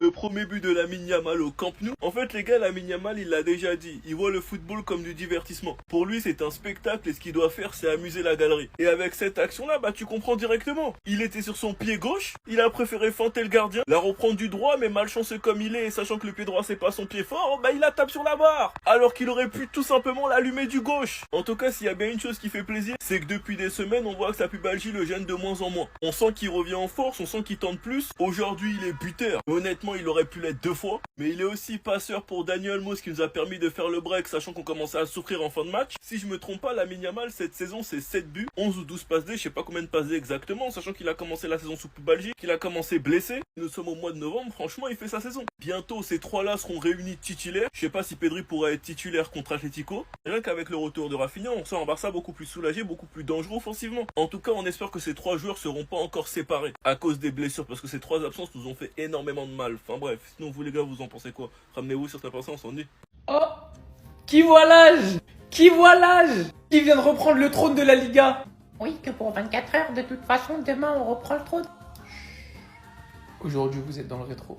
Le premier but de Lamine Yamal au Camp Nou. En fait, les gars, Lamine Yamal, il l'a déjà dit. Il voit le football comme du divertissement. Pour lui, c'est un spectacle et ce qu'il doit faire, c'est amuser la galerie. Et avec cette action-là, bah tu comprends directement. Il était sur son pied gauche, il a préféré feinter le gardien, la reprendre du droit, mais malchanceux comme il est, et sachant que le pied droit c'est pas son pied fort, bah il la tape sur la barre. Alors qu'il aurait pu tout simplement l'allumer du gauche. En tout cas, s'il y a bien une chose qui fait plaisir, c'est que depuis des semaines, on voit que sa pubalgie le gêne de moins en moins. On sent qu'il revient en force, on sent qu'il tente plus. Aujourd'hui, il est buteur. Honnêtement, il aurait pu l'être 2 fois. Mais il est aussi passeur pour Daniel Olmo, qui nous a permis de faire le break, sachant qu'on commençait à souffrir en fin de match. Si je me trompe pas, Lamine Yamal, cette saison, c'est 7 buts, 11 ou 12 passes D, je sais pas combien de passes D exactement, sachant qu'il a commencé la saison sous pubalgie, qu'il a commencé blessé. Nous sommes au mois de novembre, franchement, il fait sa saison. Bientôt, ces trois-là seront réunis titulaires. Je sais pas si Pedri pourra être titulaire contre Atlético. Rien qu'avec le retour de Rafinha, on sent un Barça beaucoup plus soulagé, beaucoup plus dangereux offensivement. En tout cas, on espère que ces trois joueurs seront pas encore séparés à cause des blessures, parce que ces trois absences nous ont fait énormément de mal. Enfin bref, sinon vous les gars, vous en pensez quoi? Ramenez-vous sur ta personne, on s'en dit. Oh, qui voit l'âge? Qui voit l'âge? Qui vient de reprendre le trône de la Liga? Oui, que pour 24 heures, de toute façon, demain on reprend le trône. Aujourd'hui, vous êtes dans le rétro.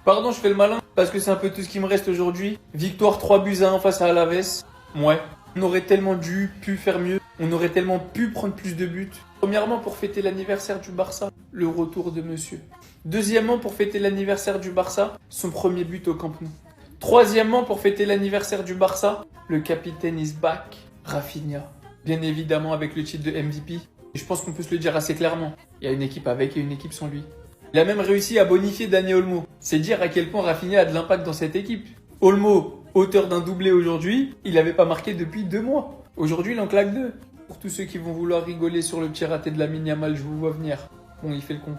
Pardon, je fais le malin, parce que c'est un peu tout ce qui me reste aujourd'hui. Victoire 3-1 face à Alaves. Ouais. On aurait tellement pu faire mieux. On aurait tellement pu prendre plus de buts. Premièrement, pour fêter l'anniversaire du Barça, le retour de monsieur. Deuxièmement, pour fêter l'anniversaire du Barça, son premier but au Camp Nou. Troisièmement, pour fêter l'anniversaire du Barça, le capitaine is back, Rafinha. Bien évidemment avec le titre de MVP. Et je pense qu'on peut se le dire assez clairement. Il y a une équipe avec et une équipe sans lui. Il a même réussi à bonifier Dani Olmo. C'est dire à quel point Rafinha a de l'impact dans cette équipe. Olmo, auteur d'un doublé aujourd'hui, il n'avait pas marqué depuis 2 mois. Aujourd'hui, il en claque 2. Pour tous ceux qui vont vouloir rigoler sur le petit raté de Lamine Yamal, je vous vois venir. Bon, il fait le con.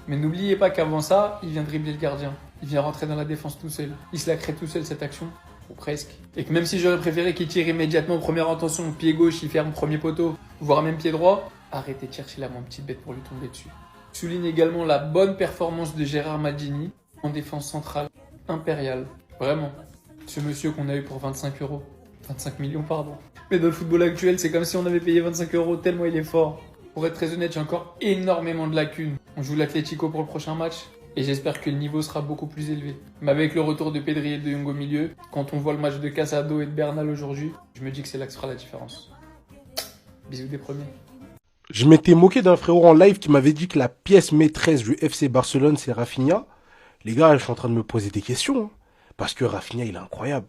Mais n'oubliez pas qu'avant ça, il vient dribbler le gardien. Il vient rentrer dans la défense tout seul. Il se la crée tout seul cette action. Ou presque. Et que même si j'aurais préféré qu'il tire immédiatement première intention, pied gauche, il ferme premier poteau, voire même pied droit, arrêtez de chercher la moins petite bête pour lui tomber dessus. Je souligne également la bonne performance de Gérard Maggini en défense centrale. Impérial. Vraiment. Ce monsieur qu'on a eu pour 25 euros. 25 millions, pardon. Mais dans le football actuel, c'est comme si on avait payé 25 euros tellement il est fort. Pour être très honnête, j'ai encore énormément de lacunes. On joue l'Atlético pour le prochain match et j'espère que le niveau sera beaucoup plus élevé. Mais avec le retour de Pedri et de Jong au milieu, quand on voit le match de Casado et de Bernal aujourd'hui, je me dis que c'est là que sera la différence. Bisous des premiers. Je m'étais moqué d'un frérot en live qui m'avait dit que la pièce maîtresse du FC Barcelone, c'est Rafinha. Les gars, je suis en train de me poser des questions. Hein, parce que Rafinha, il est incroyable.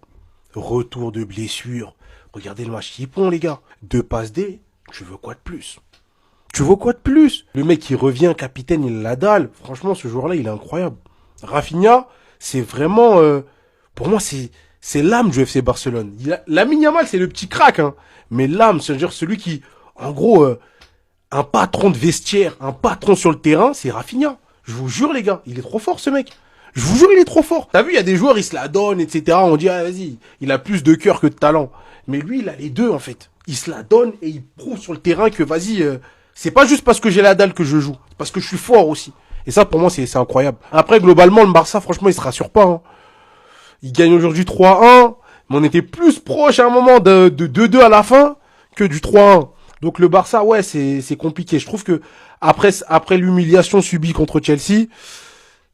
Retour de blessure. Regardez le match qu'il pond, les gars. 2 passes D. Tu veux quoi de plus? Tu veux quoi de plus? Le mec, il revient, capitaine, il a la dalle. Franchement, ce joueur-là, il est incroyable. Rafinha, c'est vraiment... pour moi, c'est l'âme du FC Barcelone. Lamine Yamal, c'est le petit crack. Hein, mais l'âme, c'est-à-dire celui qui... En gros... un patron de vestiaire, un patron sur le terrain, c'est Rafinha. Je vous jure, les gars, il est trop fort, ce mec. Je vous jure, il est trop fort. T'as vu, il y a des joueurs, ils se la donnent, etc. On dit, ah, vas-y, il a plus de cœur que de talent. Mais lui, il a les deux, en fait. Il se la donne et il prouve sur le terrain que, vas-y, c'est pas juste parce que j'ai la dalle que je joue. C'est parce que je suis fort aussi. Et ça, pour moi, c'est incroyable. Après, globalement, le Barça, franchement, il se rassure pas. Hein. Il gagne aujourd'hui 3-1. Mais on était plus proche à un moment de 2-2 à la fin que du 3-1. Donc le Barça, ouais, c'est compliqué. Je trouve que après l'humiliation subie contre Chelsea,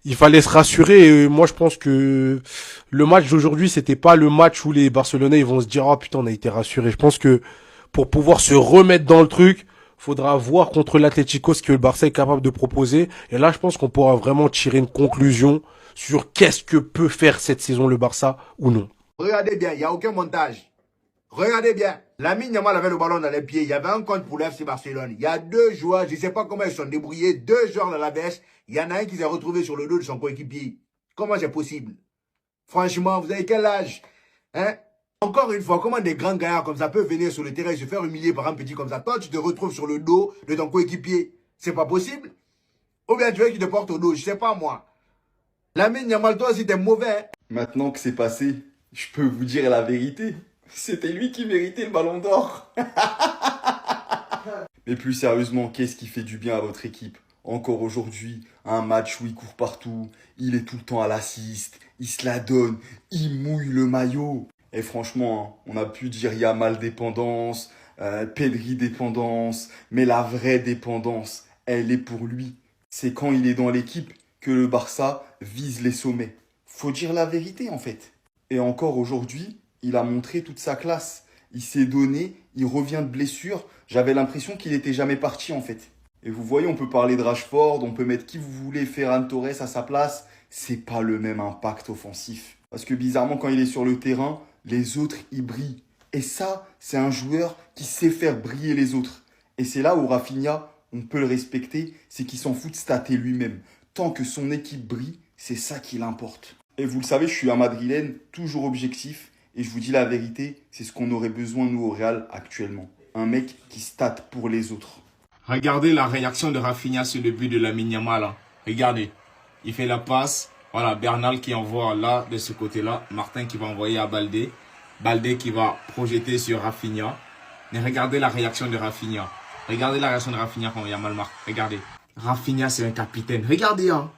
il fallait se rassurer. Et moi, je pense que le match d'aujourd'hui, c'était pas le match où les Barcelonais ils vont se dire, oh putain, on a été rassurés. Je pense que pour pouvoir se remettre dans le truc, faudra voir contre l'Atlético ce que le Barça est capable de proposer. Et là, je pense qu'on pourra vraiment tirer une conclusion sur qu'est-ce que peut faire cette saison le Barça ou non. Regardez bien, il n'y a aucun montage. Regardez bien. Lamine Yamal avait le ballon dans les pieds. Il y avait un compte pour l'FC Barcelone. Il y a 2 joueurs, je ne sais pas comment ils sont débrouillés. 2 joueurs dans la veste. Il y en a un qui s'est retrouvé sur le dos de son coéquipier. Comment c'est possible? Franchement, vous avez quel âge? Hein? Encore une fois, comment des grands gaillards comme ça peuvent venir sur le terrain et se faire humilier par un petit comme ça? Toi, tu te retrouves sur le dos de ton coéquipier. C'est pas possible? Ou bien tu veux qu'il te porte au dos? Je sais pas moi. Lamine Yamal, toi aussi t'es mauvais. Hein? Maintenant que c'est passé, je peux vous dire la vérité. C'était lui qui méritait le ballon d'or. Mais plus sérieusement, qu'est-ce qui fait du bien à votre équipe? Encore aujourd'hui, un match où il court partout, il est tout le temps à l'assist, il se la donne, il mouille le maillot. Et franchement, on a pu dire Yamal dépendance, Pedri dépendance, mais la vraie dépendance, elle est pour lui. C'est quand il est dans l'équipe que le Barça vise les sommets. Faut dire la vérité en fait. Et encore aujourd'hui, il a montré toute sa classe. Il s'est donné, il revient de blessure. J'avais l'impression qu'il n'était jamais parti en fait. Et vous voyez, on peut parler de Rashford, on peut mettre qui vous voulez, Ferran Torres à sa place. C'est pas le même impact offensif. Parce que bizarrement, quand il est sur le terrain, les autres, ils brillent. Et ça, c'est un joueur qui sait faire briller les autres. Et c'est là où Rafinha, on peut le respecter, c'est qu'il s'en fout de stater lui-même. Tant que son équipe brille, c'est ça qui l'importe. Et vous le savez, je suis un Madrilène, toujours objectif. Et je vous dis la vérité, c'est ce qu'on aurait besoin, nous, au Real, actuellement. Un mec qui state pour les autres. Regardez la réaction de Rafinha sur le but de Lamine Yamal. Regardez, il fait la passe. Voilà, Bernal qui envoie là, de ce côté-là. Martin qui va envoyer à Baldé. Baldé qui va projeter sur Rafinha. Mais regardez la réaction de Rafinha. Regardez la réaction de Rafinha quand Yamal marque. Regardez. Rafinha, c'est un capitaine. Regardez, hein.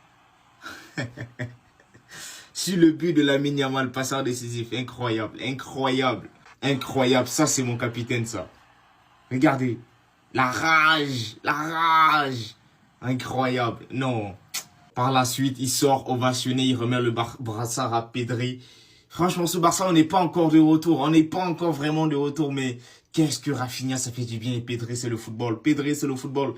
Sur le but de Lamine Yamal, passeur décisif. Incroyable, incroyable, incroyable. Ça, c'est mon capitaine, ça. Regardez. La rage, la rage. Incroyable. Non. Par la suite, il sort ovationné, il remet le brassard à Pedri. Franchement, ce Barça, on n'est pas encore de retour. On n'est pas encore vraiment de retour. Mais qu'est-ce que Rafinha, ça fait du bien. Et Pedri, c'est le football. Pedri, c'est le football.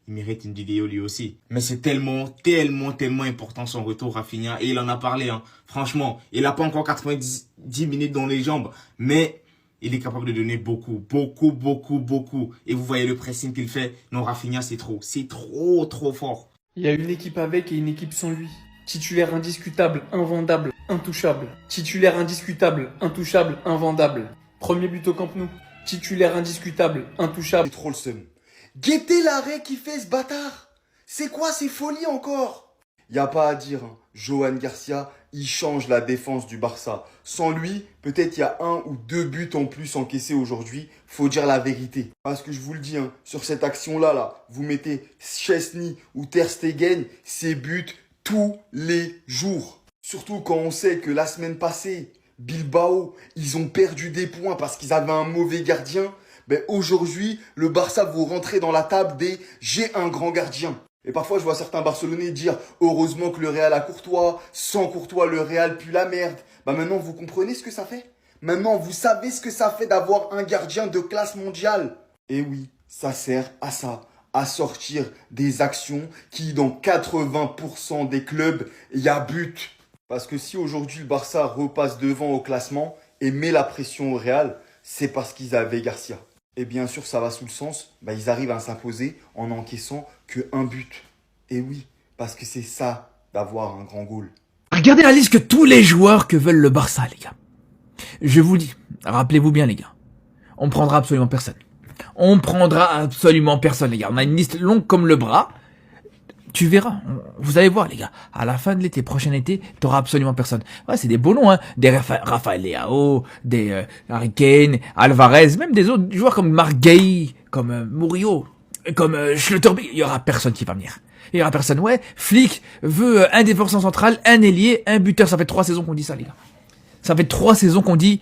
Il mérite une vidéo lui aussi. Mais c'est tellement, tellement, tellement important son retour, Rafinha. Et il en a parlé, hein. Franchement, il n'a pas encore 90 minutes dans les jambes. Mais il est capable de donner beaucoup, beaucoup, beaucoup, beaucoup. Et vous voyez le pressing qu'il fait. Non, Rafinha, c'est trop. C'est trop, trop fort. Il y a une équipe avec et une équipe sans lui. Titulaire indiscutable, invendable, intouchable. Titulaire indiscutable, intouchable, invendable. Premier but au Camp Nou. Titulaire indiscutable, intouchable. C'est trop le seum. Guettez l'arrêt qui fait ce bâtard. C'est quoi ces folies encore? Y a pas à dire, hein. Johan Garcia, il change la défense du Barça. Sans lui, peut-être il y a 1 ou 2 buts en plus encaissés aujourd'hui. Faut dire la vérité. Parce que je vous le dis, hein, sur cette action-là, vous mettez Chesney ou Ter Stegen, c'est but tous les jours. Surtout quand on sait que la semaine passée, Bilbao, ils ont perdu des points parce qu'ils avaient un mauvais gardien. Ben aujourd'hui, le Barça, vous rentrez dans la table des « j'ai un grand gardien ». Et parfois, je vois certains Barcelonais dire « heureusement que le Real a Courtois, sans Courtois, le Real pue la merde ». Bah maintenant, vous comprenez ce que ça fait? Maintenant, vous savez ce que ça fait d'avoir un gardien de classe mondiale. Et oui, ça sert à ça, à sortir des actions qui, dans 80% des clubs, il y a but. Parce que si aujourd'hui, le Barça repasse devant au classement et met la pression au Real, c'est parce qu'ils avaient Garcia. Et bien sûr, ça va sous le sens, ils arrivent à s'imposer en encaissant que un but. Et oui, parce que c'est ça d'avoir un grand goal. Regardez la liste que tous les joueurs que veulent le Barça, les gars. Je vous dis, rappelez-vous bien, les gars. On prendra absolument personne. On prendra absolument personne, les gars. On a une liste longue comme le bras. Tu verras, vous allez voir les gars, à la fin de l'été, prochain été, t'auras absolument personne. Ouais, c'est des beaux noms, hein, des Rafael Leao, des Harry Kane, Alvarez, même des autres joueurs comme Marc Guehi, comme Murillo, comme Schlotterbeck, il y aura personne qui va venir. Il y aura personne, ouais, Flick veut un défenseur central, un ailier, un buteur, ça fait 3 saisons qu'on dit ça les gars. Ça fait 3 saisons qu'on dit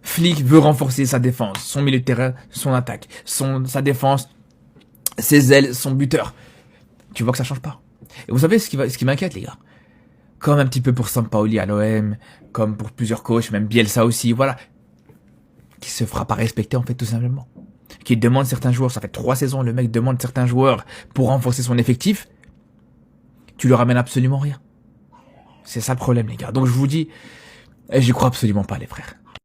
Flick veut renforcer sa défense, son milieu de terrain, son attaque, sa défense, ses ailes, son buteur. Tu vois que ça change pas. Et vous savez ce qui m'inquiète, les gars? Comme un petit peu pour Sampaoli à l'OM, comme pour plusieurs coachs, même Bielsa aussi, voilà. Qui se fera pas respecter, en fait, tout simplement. Qui demande certains joueurs, ça fait 3 saisons, le mec demande certains joueurs pour renforcer son effectif. Tu leur ramènes absolument rien. C'est ça le problème, les gars. Donc je vous dis, j'y crois absolument pas, les frères.